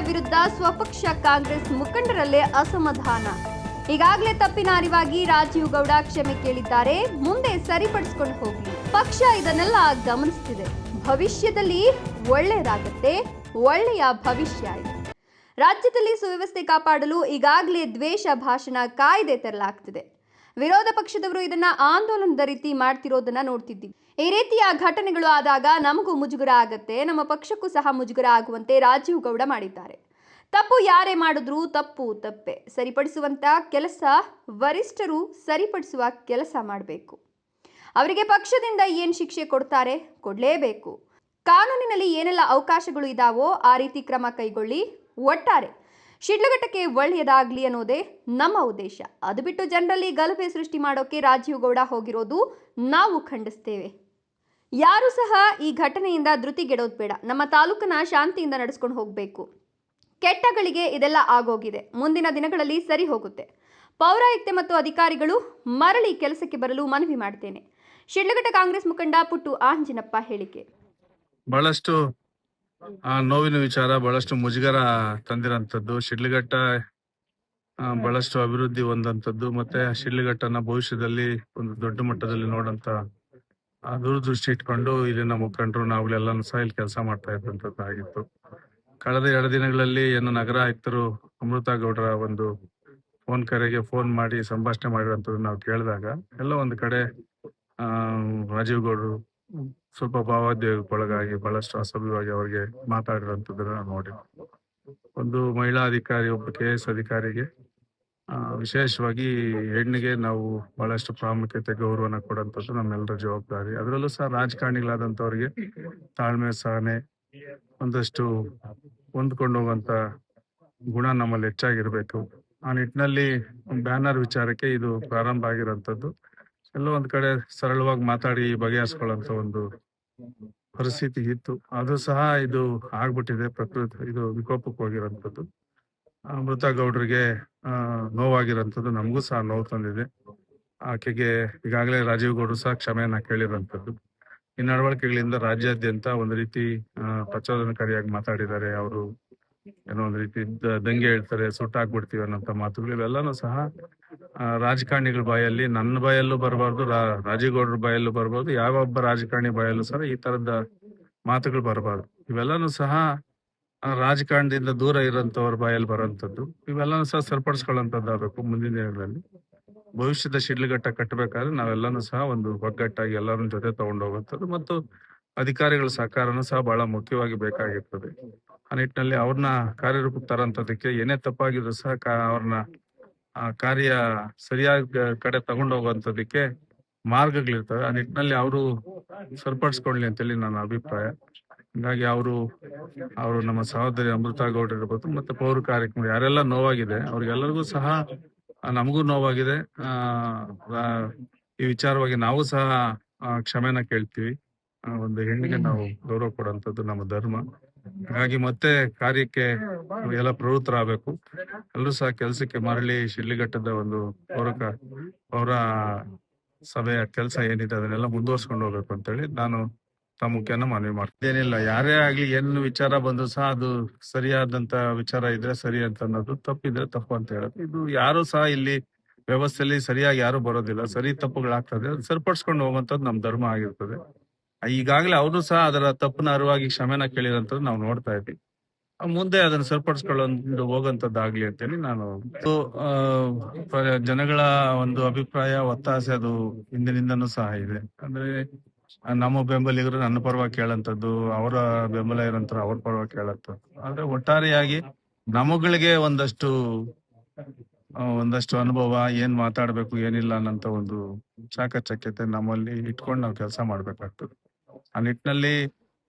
ವಿರುದ್ಧ ಸ್ವಪಕ್ಷ ಕಾಂಗ್ರೆಸ್ ಮುಖಂಡರಲ್ಲೇ ಅಸಮಾಧಾನ. ಈಗಾಗಲೇ ತಪ್ಪಿನ ಅರಿವಾಗಿ ರಾಜೀವ್ ಗೌಡ ಕ್ಷಮೆ ಕೇಳಿದ್ದಾರೆ. ಮುಂದೆ ಸರಿಪಡಿಸಿಕೊಂಡು ಹೋಗ್ಲಿ. ಪಕ್ಷ ಇದನ್ನೆಲ್ಲ ಗಮನಿಸುತ್ತಿದೆ. ಭವಿಷ್ಯದಲ್ಲಿ ಒಳ್ಳೆಯದಾಗತ್ತೆ, ಒಳ್ಳೆಯ ಭವಿಷ್ಯ ಇದೆ. ರಾಜ್ಯದಲ್ಲಿ ಸುವ್ಯವಸ್ಥೆ ಕಾಪಾಡಲು ಈಗಾಗಲೇ ದ್ವೇಷ ಭಾಷಣ ಕಾಯ್ದೆ ತರಲಾಗ್ತಿದೆ. ವಿರೋಧ ಪಕ್ಷದವರು ಇದನ್ನ ಆಂದೋಲನದ ರೀತಿ ಮಾಡ್ತಿರೋದನ್ನ ನೋಡ್ತಿದ್ದೀವಿ. ಈ ರೀತಿಯ ಘಟನೆಗಳು ಆದಾಗ ನಮಗೂ ಮುಜುಗರ ಆಗತ್ತೆ, ನಮ್ಮ ಪಕ್ಷಕ್ಕೂ ಸಹ ಮುಜುಗರ ಆಗುವಂತೆ ರಾಜೀವ್ ಗೌಡ ಮಾಡಿದ್ದಾರೆ. ತಪ್ಪು ಯಾರೇ ಮಾಡಿದ್ರೂ ತಪ್ಪು ತಪ್ಪೆ, ಸರಿಪಡಿಸುವಂತ ಕೆಲಸ ವರಿಷ್ಠರು ಸರಿಪಡಿಸುವ ಕೆಲಸ ಮಾಡಬೇಕು. ಅವರಿಗೆ ಪಕ್ಷದಿಂದ ಏನು ಶಿಕ್ಷೆ ಕೊಡ್ತಾರೆ ಕೊಡಲೇಬೇಕು. ಕಾನೂನಿನಲ್ಲಿ ಏನೆಲ್ಲ ಅವಕಾಶಗಳು ಇದಾವೋ ಆ ರೀತಿ ಕ್ರಮ ಕೈಗೊಳ್ಳಿ. ಒಟ್ಟಾರೆ ಶಿಡ್ಲಘಟ್ಟಕ್ಕೆ ಒಳ್ಳೆಯದಾಗ್ಲಿ ಅನ್ನೋದೇ ನಮ್ಮ ಉದ್ದೇಶ. ಅದು ಬಿಟ್ಟು ಜನರಲ್ಲಿ ಗಲಭೆ ಸೃಷ್ಟಿ ಮಾಡೋಕೆ ರಾಜೀವ್ ಗೌಡ ಹೋಗಿರೋದು ನಾವು ಖಂಡಿಸ್ತೇವೆ. ಯಾರು ಸಹ ಈ ಘಟನೆಯಿಂದ ಧೃತಿಗೆಡೋದು ಬೇಡ. ನಮ್ಮ ತಾಲೂಕನ್ನ ಶಾಂತಿಯಿಂದ ನಡೆಸ್ಕೊಂಡು ಹೋಗಬೇಕು. ಕೆಟ್ಟಗಳಿಗೆ ಇದೆಲ್ಲ ಆಗೋಗಿದೆ, ಮುಂದಿನ ದಿನಗಳಲ್ಲಿ ಸರಿ ಹೋಗುತ್ತೆ. ಪೌರಾಯುಕ್ತೆ ಮತ್ತು ಅಧಿಕಾರಿಗಳು ಮರಳಿ ಕೆಲಸಕ್ಕೆ ಬರಲು ಮನವಿ ಮಾಡ್ತೇನೆ. ಶಿಡ್ಲಘಟ್ಟ ಕಾಂಗ್ರೆಸ್ ಮುಖಂಡ ಪುಟ್ಟು ಆಂಜಿನಪ್ಪ ಹೇಳಿಕೆ. ಬಹಳಷ್ಟು ನೋವಿನ ವಿಚಾರ, ಬಹಳಷ್ಟು ಮುಜುಗರ ತಂದಿರಂಥದ್ದು. ಶಿಡ್ಲಘಟ್ಟ ಬಹಳಷ್ಟು ಅಭಿವೃದ್ಧಿ ಹೊಂದಂಥದ್ದು, ಮತ್ತೆ ಶಿಡ್ಲಘಟ್ಟನ ಭವಿಷ್ಯದಲ್ಲಿ ಒಂದು ದೊಡ್ಡ ಮಟ್ಟದಲ್ಲಿ ನೋಡಂತ ದೂರದೃಷ್ಟಿ ಇಟ್ಕೊಂಡು ಇಲ್ಲಿನ ಮುಖಂಡರು ನಾವುಗಳೆಲ್ಲನೂ ಸಹ ಇಲ್ಲಿ ಕೆಲಸ ಮಾಡ್ತಾ ಇದ್ದಂಥದ್ದು ಆಗಿತ್ತು. ಕಳೆದ 2 ದಿನಗಳಲ್ಲಿ ಏನು ನಗರ ಆಯುಕ್ತರು ಅಮೃತ ಗೌಡರ ಒಂದು ಫೋನ್ ಕರೆಗೆ ಫೋನ್ ಮಾಡಿ ಸಂಭಾಷಣೆ ಮಾಡಿರುವಂಥದ್ದು ನಾವು ಕೇಳಿದಾಗ ಎಲ್ಲ ಒಂದು ಕಡೆ ರಾಜೀವ್ ಗೌಡರು ಸ್ವಲ್ಪ ಭಾವೋದ್ವೇಗಕ್ಕೊಳಗಾಗಿ ಬಹಳಷ್ಟು ಅಸಭ್ಯವಾಗಿ ಅವರಿಗೆ ಮಾತಾಡಿರುವಂಥದ್ದನ್ನ ನೋಡಿ, ಒಂದು ಮಹಿಳಾ ಅಧಿಕಾರಿ, ಒಬ್ಬ KS ಅಧಿಕಾರಿಗೆ ವಿಶೇಷವಾಗಿ ಹೆಣ್ಣಿಗೆ ನಾವು ಬಹಳಷ್ಟು ಪ್ರಾಮುಖ್ಯತೆ, ಗೌರವನ ಕೊಡುವಂಥದ್ದು ನಮ್ಮೆಲ್ಲರ ಜವಾಬ್ದಾರಿ. ಅದರಲ್ಲೂ ಸಹ ರಾಜಕಾರಣಿಗಳಾದಂಥವ್ರಿಗೆ ತಾಳ್ಮೆ, ಸಹನೆ, ಒಂದಷ್ಟು ಹೊಂದ್ಕೊಂಡು ಹೋಗುವಂತ ಗುಣ ನಮ್ಮಲ್ಲಿ ಹೆಚ್ಚಾಗಿರ್ಬೇಕು. ಆ ನಿಟ್ಟಿನಲ್ಲಿ ಬ್ಯಾನರ್ ವಿಚಾರಕ್ಕೆ ಇದು ಪ್ರಾರಂಭ ಆಗಿರೋಂಥದ್ದು. ಎಲ್ಲ ಒಂದ್ ಕಡೆ ಸರಳವಾಗಿ ಮಾತಾಡಿ ಬಗೆಹರಿಸ್ಕೊಳ್ಳುವಂತ ಒಂದು ಪರಿಸ್ಥಿತಿ ಇತ್ತು. ಅದು ಸಹ ಇದು ಆಗ್ಬಿಟ್ಟಿದೆ. ಪ್ರಕೃತಿ ಇದು ವಿಕೋಪಕ್ಕೆ ಹೋಗಿರೋಂಥದ್ದು. ಅಮೃತ ಗೌಡ್ರಿಗೆ ನೋವಾಗಿರೋಂಥದ್ದು ನಮಗೂ ಸಹ ನೋವು ತಂದಿದೆ. ಆಕೆಗೆ ಈಗಾಗಲೇ ರಾಜೀವ್ ಗೌಡ್ರು ಸಹ ಕ್ಷಮೆಯನ್ನ ಕೇಳಿರೋಂಥದ್ದು. ಈ ನಡವಳಿಕೆಗಳಿಂದ ರಾಜ್ಯಾದ್ಯಂತ ಒಂದು ರೀತಿ ಪ್ರಚೋದನಕಾರಿಯಾಗಿ ಮಾತಾಡಿದ್ದಾರೆ. ಅವರು ಏನೋ ಒಂದು ರೀತಿ ದಂಗೆ ಹೇಳ್ತಾರೆ, ಸುಟ್ಟಾಕ್ಬಿಡ್ತೀವಿ ಅನ್ನೋಂಥ ಮಾತುಗಳು ಇವೆಲ್ಲಾನು ಸಹ ರಾಜಕಾರಣಿಗಳ ಬಾಯಲ್ಲಿ, ನನ್ನ ಬಾಯಲ್ಲೂ ಬರಬಾರ್ದು, ರಾಜೀವ್ ಗೌಡ್ರ ಬಾಯಲ್ಲೂ ಬರಬಾರ್ದು, ಯಾವೊಬ್ಬ ರಾಜಕಾರಣಿ ಬಾಯಲ್ಲೂ ಸಹ ಈ ತರದ ಮಾತುಗಳು ಬರಬಾರ್ದು. ಇವೆಲ್ಲಾನು ಸಹ ರಾಜಕಾರಣದಿಂದ ದೂರ ಇರೋಂಥವ್ರ ಬಾಯಲ್ಲಿ ಬರೋಂಥದ್ದು. ಇವೆಲ್ಲಾನು ಸಹ ಸರಿಪಡಿಸ್ಕೊಳ್ಳೋಂಥದ್ದಾಗಬೇಕು. ಮುಂದಿನ ದಿನಗಳಲ್ಲಿ ಭವಿಷ್ಯದ ಶಿಡ್ಲಘಟ್ಟ ಕಟ್ಟಬೇಕಾದ್ರೆ ನಾವೆಲ್ಲಾನು ಸಹ ಒಂದು ಒಗ್ಗಟ್ಟಾಗಿ ಎಲ್ಲರ ಜೊತೆ ತಗೊಂಡೋಗುವಂಥದ್ದು ಮತ್ತು ಅಧಿಕಾರಿಗಳ ಸಹಕಾರನೂ ಸಹ ಬಹಳ ಮುಖ್ಯವಾಗಿ ಬೇಕಾಗಿರ್ತದೆ. ಆ ನಿಟ್ಟಿನಲ್ಲಿ ಅವ್ರನ್ನ ಕಾರ್ಯರೂಪಕ್ಕೆ ತರೋಂಥದ್ದಕ್ಕೆ ಏನೇ ತಪ್ಪಾಗಿದ್ರು ಸಹ ಅವ್ರನ್ನ ಕಾರ್ಯ ಸರಿಯಾದ ಕಡೆ ತಗೊಂಡೋಗುವಂಥದ್ದಕ್ಕೆ ಮಾರ್ಗಗಳಿರ್ತವೆ. ಆ ನಿಟ್ಟಿನಲ್ಲಿ ಅವರು ಸರಿಪಡಿಸ್ಕೊಳ್ಳಿ ಅಂತೇಳಿ ನನ್ನ ಅಭಿಪ್ರಾಯ. ಹೀಗಾಗಿ ಅವರು ನಮ್ಮ ಸಹೋದರಿ ಅಮೃತ ಗೌಡ್ರು ಇರ್ಬೋದು, ಮತ್ತೆ ಪೌರ ಕಾರ್ಯಕ್ರಮ ಯಾರೆಲ್ಲ ನೋವಾಗಿದೆ ಅವ್ರಿಗೆಲ್ಲರಿಗೂ ಸಹ ನಮಗೂ ನೋವಾಗಿದೆ. ಈ ವಿಚಾರವಾಗಿ ನಾವು ಸಹ ಕ್ಷಮೆನ ಕೇಳ್ತೀವಿ. ಒಂದು ಹೆಣ್ಣಿಗೆ ನಾವು ಗೌರವ ಕೊಡುವಂಥದ್ದು ನಮ್ಮ ಧರ್ಮ. ಹಾಗಾಗಿ ಮತ್ತೆ ಕಾರ್ಯಕ್ಕೆ ಎಲ್ಲ ಪ್ರವೃತ್ತರಾಗಬೇಕು. ಎಲ್ಲರೂ ಸಹ ಕೆಲಸಕ್ಕೆ ಮರಳಿ ಶಿಡ್ಲಘಟ್ಟದ ಒಂದು ಪೌರ ಸಭೆಯ ಕೆಲಸ ಏನಿದೆ ಅದನ್ನೆಲ್ಲ ಮುಂದುವರ್ಸ್ಕೊಂಡು ಹೋಗ್ಬೇಕು ಅಂತೇಳಿ ನಾನು ಮುಖ್ಯನ ಮನವಿ ಮಾಡ್ತೀನಿ. ಏನಿಲ್ಲ, ಯಾರೇ ಆಗ್ಲಿ ಏನು ವಿಚಾರ ಬಂದ್ರು ಸಹ ಅದು ಸರಿಯಾದಂತ ವಿಚಾರ ಇದ್ರೆ ಸರಿ ಅಂತ ಅನ್ನೋದು, ತಪ್ಪಿದ್ರೆ ತಪ್ಪು ಅಂತ ಹೇಳೋದು. ಇದು ಯಾರು ಸಹ ಇಲ್ಲಿ ವ್ಯವಸ್ಥೆಯಲ್ಲಿ ಸರಿಯಾಗಿ ಯಾರು ಬರೋದಿಲ್ಲ. ಸರಿ ತಪ್ಪುಗಳಾಗ್ತದೆ, ಸರಿಪಡಿಸ್ಕೊಂಡು ಹೋಗುವಂತದ್ದು ನಮ್ ಧರ್ಮ ಆಗಿರ್ತದೆ. ಈಗಾಗಲೇ ಅವರು ಸಹ ಅದರ ತಪ್ಪನ ಅರಿವಾಗಿ ಕ್ಷಮೆನ ಕೇಳಿರೋಂಥದ್ದು ನಾವು ನೋಡ್ತಾ ಇದ್ವಿ. ಮುಂದೆ ಅದನ್ನ ಸರಿಪಡಿಸ್ಕೊಳ್ಳೋ ಹೋಗಂತದ್ದಾಗ್ಲಿ ಅಂತೇಳಿ ನಾನು ಜನಗಳ ಒಂದು ಅಭಿಪ್ರಾಯ, ಒತ್ತಾಸೆ ಅದು ಹಿಂದಿನಿಂದನೂ ಸಹ ಇದೆ. ಅಂದ್ರೆ ನಮ್ಮ ಬೆಂಬಲಿಗರು ನನ್ನ ಪರವಾಗಿ ಕೇಳಂತದ್ದು, ಅವರ ಬೆಂಬಲ ಇರೋಂಥವ್ರು ಅವ್ರ ಪರವಾಗಿ ಕೇಳಂತದ್ದು. ಆದ್ರೆ ಒಟ್ಟಾರೆಯಾಗಿ ನಮಗಳಿಗೆ ಒಂದಷ್ಟು ಅನುಭವ, ಏನ್ ಮಾತಾಡ್ಬೇಕು ಏನಿಲ್ಲ ಅನ್ನೋಂತ ಒಂದು ಚಾಕಚಕ್ಯತೆ ನಮ್ಮಲ್ಲಿ ಇಟ್ಕೊಂಡು ನಾವು ಕೆಲಸ ಮಾಡ್ಬೇಕಾಗ್ತದೆ. ಆ ನಿಟ್ಟಿನಲ್ಲಿ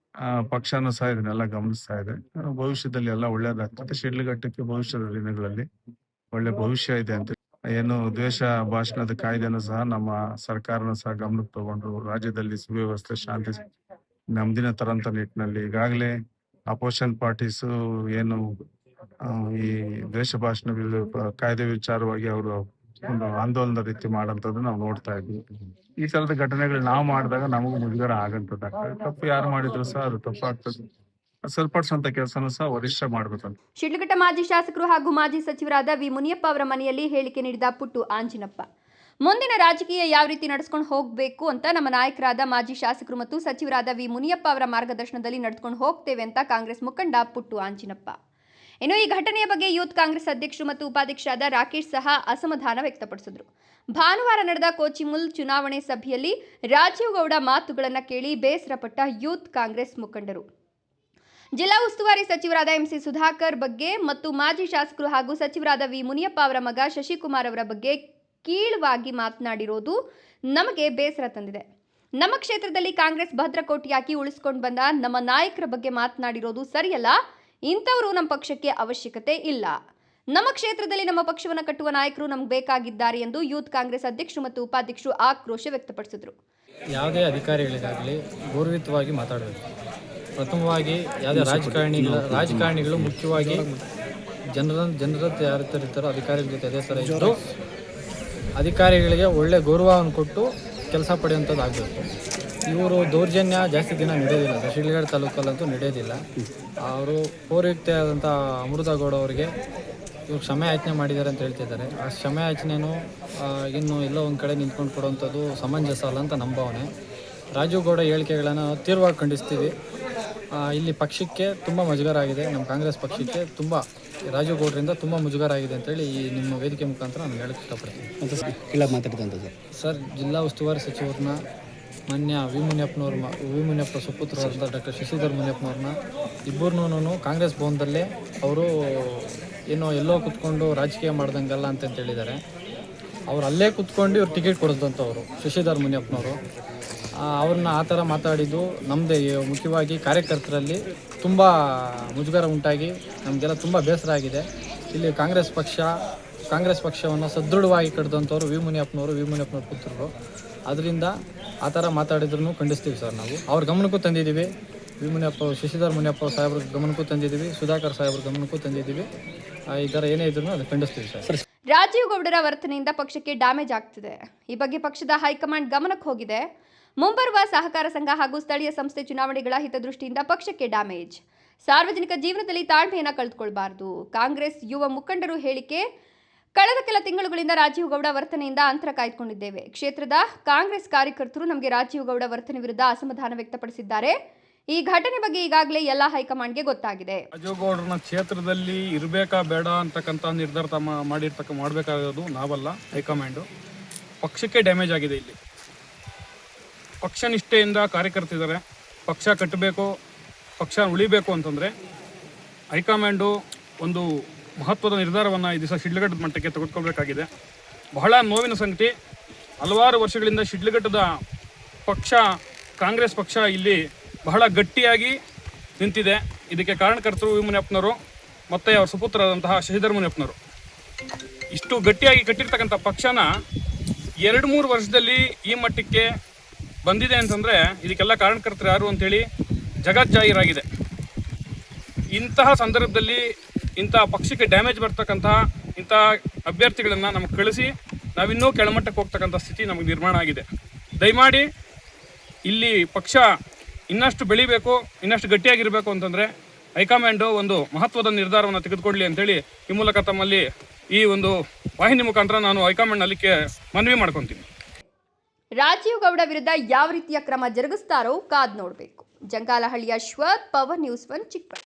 ಪಕ್ಷನೂ ಸಹ ಇದನ್ನೆಲ್ಲ ಗಮನಿಸ್ತಾ ಇದೆ. ಭವಿಷ್ಯದಲ್ಲಿ ಎಲ್ಲ ಒಳ್ಳೇದಾಗ್ತದೆ. ಶಿಡ್ಲಘಟ್ಟಕ್ಕೆ ಭವಿಷ್ಯದ ದಿನಗಳಲ್ಲಿ ಒಳ್ಳೆ ಭವಿಷ್ಯ ಇದೆ ಅಂತ. ಏನು ದ್ವೇಷ ಭಾಷಣದ ಕಾಯ್ದೆನೂ ಸಹ ನಮ್ಮ ಸರ್ಕಾರನೂ ಸಹ ಗಮನಕ್ಕೆ ತಗೊಂಡು ರಾಜ್ಯದಲ್ಲಿ ಸುವ್ಯವಸ್ಥೆ, ಶಾಂತಿ ನಮ್ದಿನ ತರಂತ ನಿಟ್ಟಿನಲ್ಲಿ ಈಗಾಗಲೇ ಅಪೋಸಿಷನ್ ಪಾರ್ಟೀಸ್ ಏನು ಈ ದ್ವೇಷ ಭಾಷಣ ಕಾಯ್ದೆ ವಿಚಾರವಾಗಿ ಅವರು ಒಂದು ಆಂದೋಲನದ ರೀತಿ ಮಾಡೋಂಥದ್ದು ನಾವು ನೋಡ್ತಾ ಇದ್ವಿ. ಈ ತರದ ಘಟನೆಗಳು ನಾವು ಮಾಡಿದಾಗ ನಮಗೂ ಮುಜುಗರ ಆಗಂತದ್ದಾಗ್ತದೆ. ತಪ್ಪು ಯಾರು ಮಾಡಿದ್ರು ಸಹ ಅದು ತಪ್ಪಾಗ್ತದೆ. ಸರಿಪಡಿಸುವಂತ ಕೆಲಸನೂ ಸಹ ವರಿಷ್ಠ ಮಾಡ್ಬೇಕಂತ. ಶಿಡ್ಲಘಟ್ಟ ಮಾಜಿ ಶಾಸಕರು ಹಾಗೂ ಮಾಜಿ ಸಚಿವರಾದ ವಿ ಮುನಿಯಪ್ಪ ಅವರ ಮನೆಯಲ್ಲಿ ಹೇಳಿಕೆ ನೀಡಿದ ಪುಟ್ಟು ಆಂಜಿನಪ್ಪ. ಮುಂದಿನ ರಾಜಕೀಯ ಯಾವ ರೀತಿ ನಡೆಸ್ಕೊಂಡು ಹೋಗಬೇಕು ಅಂತ ನಮ್ಮ ನಾಯಕರಾದ ಮಾಜಿ ಶಾಸಕರು ಮತ್ತು ಸಚಿವರಾದ ವಿ ಮುನಿಯಪ್ಪ ಅವರ ಮಾರ್ಗದರ್ಶನದಲ್ಲಿ ನಡೆದುಕೊಂಡು ಹೋಗ್ತೇವೆ ಅಂತ ಕಾಂಗ್ರೆಸ್ ಮುಖಂಡ ಪುಟ್ಟು ಆಂಜಿನಪ್ಪ. ಇನ್ನು ಈ ಘಟನೆಯ ಬಗ್ಗೆ ಯೂತ್ ಕಾಂಗ್ರೆಸ್ ಅಧ್ಯಕ್ಷರು ಮತ್ತು ಉಪಾಧ್ಯಕ್ಷರಾದ ರಾಕೇಶ್ ಸಹ ಅಸಮಾಧಾನ ವ್ಯಕ್ತಪಡಿಸಿದರು. ಭಾನುವಾರ ನಡೆದ ಕೋಚಿಮುಲ್ ಚುನಾವಣೆ ಸಭೆಯಲ್ಲಿ ರಾಜೀವ್ ಗೌಡ ಮಾತುಗಳನ್ನು ಕೇಳಿ ಬೇಸರಪಟ್ಟ ಯೂತ್ ಕಾಂಗ್ರೆಸ್ ಮುಖಂಡರು ಜಿಲ್ಲಾ ಉಸ್ತುವಾರಿ ಸಚಿವರಾದ ಎಂಸಿ ಸುಧಾಕರ್ ಬಗ್ಗೆ ಮತ್ತು ಮಾಜಿ ಶಾಸಕರು ಹಾಗೂ ಸಚಿವರಾದ ವಿ ಮುನಿಯಪ್ಪ ಅವರ ಮಗ ಶಶಿಕುಮಾರ್ ಅವರ ಬಗ್ಗೆ ಕೀಳವಾಗಿ ಮಾತನಾಡಿರೋದು ನಮಗೆ ಬೇಸರ ತಂದಿದೆ. ನಮ್ಮ ಕ್ಷೇತ್ರದಲ್ಲಿ ಕಾಂಗ್ರೆಸ್ ಭದ್ರಕೋಟೆಯಾಗಿ ಉಳಿಸಿಕೊಂಡು ಬಂದ ನಮ್ಮ ನಾಯಕರ ಬಗ್ಗೆ ಮಾತನಾಡಿರೋದು ಸರಿಯಲ್ಲ. ಇಂಥವರು ನಮ್ಮ ಪಕ್ಷಕ್ಕೆ ಅವಶ್ಯಕತೆ ಇಲ್ಲ. ನಮ್ಮ ಕ್ಷೇತ್ರದಲ್ಲಿ ನಮ್ಮ ಪಕ್ಷವನ್ನು ಕಟ್ಟುವ ನಾಯಕರು ನಮಗೆ ಬೇಕಾಗಿದ್ದಾರೆ ಎಂದು ಯೂತ್ ಕಾಂಗ್ರೆಸ್ ಅಧ್ಯಕ್ಷರು ಮತ್ತು ಉಪಾಧ್ಯಕ್ಷರು ಆಕ್ರೋಶ ವ್ಯಕ್ತಪಡಿಸಿದರು. ಯಾವುದೇ ಅಧಿಕಾರಿಗಳಿಗಾಗಲಿ ಗೌರವಿತವಾಗಿ ಮಾತಾಡಬೇಕು. ಪ್ರಥಮವಾಗಿ ಯಾವುದೇ ರಾಜಕಾರಣಿಗಳು ಮುಖ್ಯವಾಗಿ ಜನರ ಯಾರಿರ್ತಾರೋ ಅಧಿಕಾರಿಗಳ ಜೊತೆ ಅದೇ ಥರ ಇದ್ದು ಅಧಿಕಾರಿಗಳಿಗೆ ಒಳ್ಳೆ ಗೌರವವನ್ನು ಕೊಟ್ಟು ಕೆಲಸ ಪಡೆಯುವಂಥದ್ದಾಗಬೇಕು. ಇವರು ದೌರ್ಜನ್ಯ ಜಾಸ್ತಿ ದಿನ ನಡೆಯೋದಿಲ್ಲ. ಶಿಡ್ಲಘಟ್ಟ ತಾಲೂಕಲ್ಲಂತೂ ನಡೆಯೋದಿಲ್ಲ. ಅವರು ಪೌರಯುಕ್ತೆ ಆದಂಥ ಅಮೃತಗೌಡ ಅವರಿಗೆ ಇವರು ಕ್ಷಮೆಯಾಚನೆ ಮಾಡಿದ್ದಾರೆ ಅಂತ ಹೇಳ್ತಿದ್ದಾರೆ. ಆ ಕ್ಷಮೆಯಾಚನೆಯೂ ಇನ್ನು ಎಲ್ಲೋ ಒಂದು ಕಡೆ ನಿಂತ್ಕೊಂಡು ಕೊಡುವಂಥದ್ದು ಸಮಂಜಸ ಅಲ್ಲ ಅಂತ ನಮ್ಮ ಭಾವನೆ. ರಾಜೀವ್ ಗೌಡ ಹೇಳಿಕೆಗಳನ್ನು ತೀವ್ರವಾಗಿ ಖಂಡಿಸ್ತೀವಿ. ಇಲ್ಲಿ ಪಕ್ಷಕ್ಕೆ ತುಂಬ ಮುಜುಗರ ಆಗಿದೆ. ನಮ್ಮ ಕಾಂಗ್ರೆಸ್ ಪಕ್ಷಕ್ಕೆ ತುಂಬ ರಾಜೀವ್ ಗೌಡರಿಂದ ತುಂಬ ಮುಜುಗರ ಆಗಿದೆ ಅಂತೇಳಿ ಈ ನಿಮ್ಮ ವೇದಿಕೆ ಮುಖಾಂತರ ನಾನು ಹೇಳಕ್ಕೆ ಇಷ್ಟಪಡ್ತೀನಿ ಇಲ್ಲ ಮಾತಾಡಿದಂಥದ್ದು. ಸರ್, ಜಿಲ್ಲಾ ಉಸ್ತುವಾರಿ ಸಚಿವರನ್ನ ಮಾನ್ಯ ವಿ ಮುನಿಯಪ್ಪ ಸುಪುತ್ರರಾದ ಡಾಕ್ಟರ್ ಶಶಿಧರ್ ಮುನಿಯಪ್ಪನವ್ರನ್ನ ಇಬ್ಬರನ್ನೂ ಕಾಂಗ್ರೆಸ್ ಭವನದಲ್ಲೇ ಅವರು ಎಲ್ಲೋ ಕೂತ್ಕೊಂಡು ರಾಜಕೀಯ ಮಾಡ್ದಂಗಲ್ಲ ಅಂತ ಹೇಳಿದ್ದಾರೆ. ಅವ್ರು ಅಲ್ಲೇ ಕೂತ್ಕೊಂಡು ಇವ್ರು ಟಿಕೆಟ್ ಕೊಡಿಸಿದಂಥವ್ರು ಶಶಿಧರ್ ಮುನಿಯಪ್ಪನವರು. ಅವ್ರನ್ನ ಆ ಥರ ಮಾತಾಡಿದ್ದು ನಮ್ಮದೇ ಮುಖ್ಯವಾಗಿ ಕಾರ್ಯಕರ್ತರಲ್ಲಿ ತುಂಬ ಮುಜುಗರ ಉಂಟಾಗಿ ನಮಗೆಲ್ಲ ತುಂಬ ಬೇಸರ ಆಗಿದೆ. ಇಲ್ಲಿ ಕಾಂಗ್ರೆಸ್ ಪಕ್ಷವನ್ನು ಸದೃಢವಾಗಿ ಕಟ್ಟಿದಂಥವ್ರು ವಿ ಮುನಿಯಪ್ಪನವ್ರ ಪುತ್ರರು. ಅದರಿಂದ ಆ ಥರ ಮಾತಾಡಿದ್ರೂ ಖಂಡಿಸ್ತೀವಿ ಸರ್. ನಾವು ಅವ್ರ ಗಮನಕ್ಕೂ ತಂದಿದ್ದೀವಿ. ಶಶಿಧರ್ ಮುನಿಯಪ್ಪ ಸಾಹೇಬ್ರ ಗಮನಕ್ಕೂ ತಂದಿದ್ದೀವಿ, ಸುಧಾಕರ್ ಸಾಹೇಬ್ರ ಗಮನಕ್ಕೂ ತಂದಿದ್ದೀವಿ. ಈ ಥರ ಏನೇ ಇದ್ರೂ ಅದು ಖಂಡಿಸ್ತೀವಿ ಸರ್. ರಾಜೀವ್ ಗೌಡರ ವರ್ತನೆಯಿಂದ ಪಕ್ಷಕ್ಕೆ ಡ್ಯಾಮೇಜ್ ಆಗ್ತಿದೆ. ಈ ಬಗ್ಗೆ ಪಕ್ಷದ ಹೈಕಮಾಂಡ್ ಗಮನಕ್ಕೆ ಹೋಗಿದೆ. ಮುಂಬರುವ ಸಹಕಾರ ಸಂಘ ಹಾಗೂ ಸ್ಥಳೀಯ ಸಂಸ್ಥೆ ಚುನಾವಣೆಗಳ ಹಿತದೃಷ್ಟಿಯಿಂದ ಪಕ್ಷಕ್ಕೆ ಡ್ಯಾಮೇಜ್. ಸಾರ್ವಜನಿಕ ಜೀವನದಲ್ಲಿ ತಾಳ್ಮೆಯನ್ನು ಕಳೆದುಕೊಳ್ಳಬಾರದು. ಕಾಂಗ್ರೆಸ್ ಯುವ ಮುಖಂಡರು ಹೇಳಿಕೆ: ಕಳೆದ ಕೆಲ ತಿಂಗಳುಗಳಿಂದ ರಾಜೀವ್ ಗೌಡ ವರ್ತನೆಯಿಂದ ಅಂತರ ಕಾಯ್ದುಕೊಂಡಿದ್ದೇವೆ. ಕ್ಷೇತ್ರದ ಕಾಂಗ್ರೆಸ್ ಕಾರ್ಯಕರ್ತರು ನಮಗೆ ರಾಜೀವ್ ಗೌಡ ವರ್ತನೆ ವಿರುದ್ಧ ಅಸಮಾಧಾನ ವ್ಯಕ್ತಪಡಿಸಿದ್ದಾರೆ. ಈ ಘಟನೆ ಬಗ್ಗೆ ಈಗಾಗಲೇ ಎಲ್ಲ ಹೈಕಮಾಂಡ್ಗೆ ಗೊತ್ತಾಗಿದೆ. ರಾಜೀವ್ ಗೌಡರನ್ನ ಕ್ಷೇತ್ರದಲ್ಲಿ ಇರಬೇಕಾ ಬೇಡ ಅಂತಕ್ಕಂಥ ನಿರ್ಧಾರ ಮಾಡಬೇಕಾಗೋದು ನಾವಲ್ಲ, ಹೈಕಮಾಂಡು. ಪಕ್ಷಕ್ಕೆ ಡ್ಯಾಮೇಜ್ ಆಗಿದೆ. ಇಲ್ಲಿ ಪಕ್ಷ ನಿಷ್ಠೆಯಿಂದ ಕಾರ್ಯಕರ್ತಿದ್ದಾರೆ. ಪಕ್ಷ ಕಟ್ಟಬೇಕು, ಪಕ್ಷ ಉಳಿಬೇಕು ಅಂತಂದರೆ ಹೈಕಮಾಂಡು ಒಂದು ಮಹತ್ವದ ನಿರ್ಧಾರವನ್ನು ಈ ದಿವಸ ಶಿಡ್ಲಘಟ್ಟದ ಮಟ್ಟಕ್ಕೆ ತೆಗೆದುಕೊಳ್ಬೇಕಾಗಿದೆ. ಬಹಳ ನೋವಿನ ಸಂಗತಿ. ಹಲವಾರು ವರ್ಷಗಳಿಂದ ಶಿಡ್ಲಘಟ್ಟದ ಪಕ್ಷ, ಕಾಂಗ್ರೆಸ್ ಪಕ್ಷ ಇಲ್ಲಿ ಬಹಳ ಗಟ್ಟಿಯಾಗಿ ನಿಂತಿದೆ. ಇದಕ್ಕೆ ಕಾರಣಕರ್ತರು ವಿ ಮುನಿಯಪ್ಪನವರು ಮತ್ತು ಅವರ ಸುಪುತ್ರರಾದಂತಹ ಶಶಿಧರ್ ಮುನಿಯಪ್ಪನವರು. ಇಷ್ಟು ಗಟ್ಟಿಯಾಗಿ ಕಟ್ಟಿರ್ತಕ್ಕಂಥ ಪಕ್ಷನ 2-3 ವರ್ಷದಲ್ಲಿ ಈ ಮಟ್ಟಕ್ಕೆ ಬಂದಿದೆ ಅಂತಂದರೆ ಇದಕ್ಕೆಲ್ಲ ಕಾರಣಕರ್ತರು ಯಾರು ಅಂಥೇಳಿ ಜಗಜ್ಜಾಹೀರಾಗಿದೆ. ಇಂತಹ ಸಂದರ್ಭದಲ್ಲಿ ಇಂತಹ ಪಕ್ಷಕ್ಕೆ ಡ್ಯಾಮೇಜ್ ಬರ್ತಕ್ಕಂತಹ ಇಂಥ ಅಭ್ಯರ್ಥಿಗಳನ್ನು ನಮಗೆ ಕಳಿಸಿ ನಾವಿನ್ನೂ ಕೆಳಮಟ್ಟಕ್ಕೆ ಹೋಗ್ತಕ್ಕಂಥ ಸ್ಥಿತಿ ನಮಗೆ ನಿರ್ಮಾಣ ಆಗಿದೆ. ದಯಮಾಡಿ ಇಲ್ಲಿ ಪಕ್ಷ ಇನ್ನಷ್ಟು ಬೆಳಿಬೇಕು, ಇನ್ನಷ್ಟು ಗಟ್ಟಿಯಾಗಿರಬೇಕು ಅಂತಂದರೆ ಹೈಕಮಾಂಡು ಒಂದು ಮಹತ್ವದ ನಿರ್ಧಾರವನ್ನು ತೆಗೆದುಕೊಳ್ಳಿ ಅಂತೇಳಿ ಈ ಮೂಲಕ ತಮ್ಮಲ್ಲಿ ಈ ಒಂದು ವಾಹಿನಿ ಮುಖಾಂತರ ನಾನು ಹೈಕಮಾಂಡ್ನಲ್ಲಿ ಮನವಿ ಮಾಡ್ಕೊತೀನಿ. ರಾಜೀವ್ ಗೌಡ ವಿರುದ್ಧ ಯಾವ ರೀತಿಯ ಕ್ರಮ ಜರುಗಿಸ್ತಾರೋ ಕಾದ್ ನೋಡಬೇಕು. ಜಂಗಾಲಹಳ್ಳಿಯ ಅಶ್ವಥ್, ಪವರ್ ನ್ಯೂಸ್ 1 ಚಿಕ್ಕಬಳ್ಳಾಪುರ.